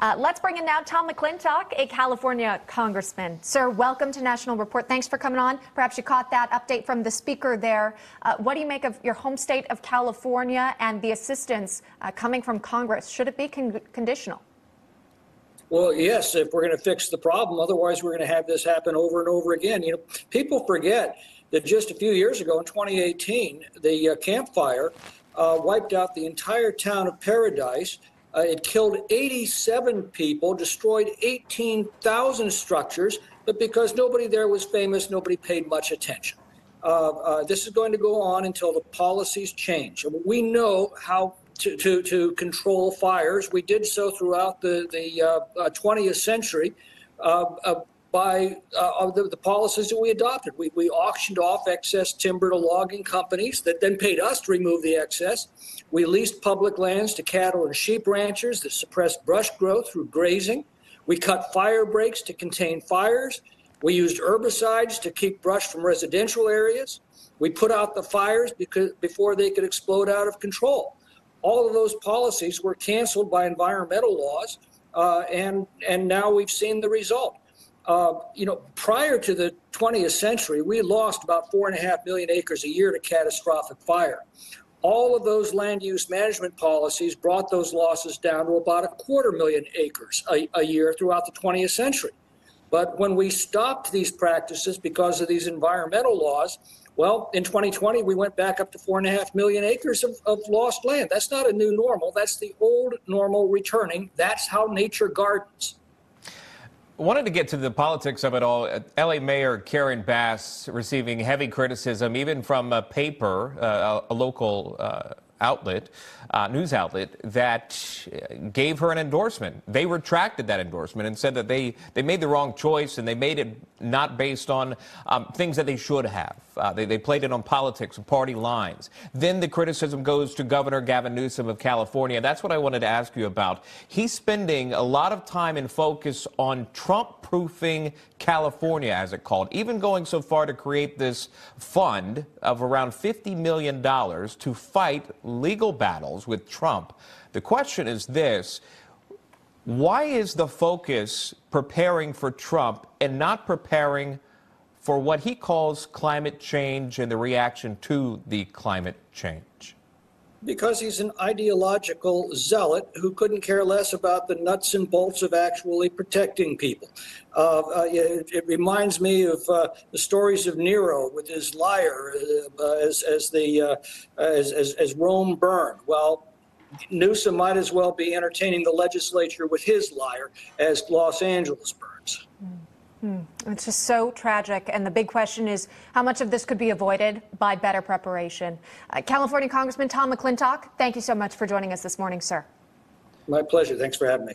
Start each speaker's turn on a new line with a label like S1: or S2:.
S1: Let's bring in now Tom McClintock, a California congressman. Sir, welcome to National Report. Thanks for coming on. Perhaps you caught that update from the speaker there. What do you make of your home state of California and the assistance coming from Congress? Should it be conditional?
S2: Well, yes, if we're going to fix the problem. Otherwise, we're going to have this happen over and over again. You know, people forget that just a few years ago in 2018, the Camp Fire wiped out the entire town of Paradise. It killed 87 people, destroyed 18,000 structures, but because nobody there was famous, nobody paid much attention. This is going to go on until the policies change. We know how to control fires. We did so throughout the 20th century by the policies that we adopted. We auctioned off excess timber to logging companies that then paid us to remove the excess. We leased public lands to cattle and sheep ranchers that suppressed brush growth through grazing. We cut fire breaks to contain fires. We used herbicides to keep brush from residential areas. We put out the fires before they could explode out of control. All of those policies were canceled by environmental laws, and now we've seen the result. Prior to the 20th century, we lost about 4.5 million acres a year to catastrophic fire. All of those land use management policies brought those losses down to about 250,000 acres a year throughout the 20th century. But when we stopped these practices because of these environmental laws, well, in 2020, we went back up to 4.5 million acres of lost land. That's not a new normal. That's the old normal returning. That's how nature gardens.
S3: I wanted to get to the politics of it all. L.A. Mayor Karen Bass receiving heavy criticism, even from a paper, a local outlet, news outlet, that gave her an endorsement. They retracted that endorsement and said that they made the wrong choice, and they made it not based on things that they should have. They played it on politics and party lines. Then the criticism goes to Governor Gavin Newsom of California. That's what I wanted to ask you about. He's spending a lot of time and focus on Trump-proofing California, as it called, even going so far to create this fund of around $50 million to fight legal battles with Trump. The question is this: why is the focus preparing for Trump and not preparing for what he calls climate change and the reaction to the climate change?
S2: Because he's an ideological zealot who couldn't care less about the nuts and bolts of actually protecting people. It reminds me of the stories of Nero with his lyre as Rome burned. Well, Newsom might as well be entertaining the legislature with his lyre as Los Angeles burns.
S1: It's just so tragic, and the big question is how much of this could be avoided by better preparation. California Congressman Tom McClintock, thank you so much for joining us this morning, sir.
S2: My pleasure. Thanks for having me.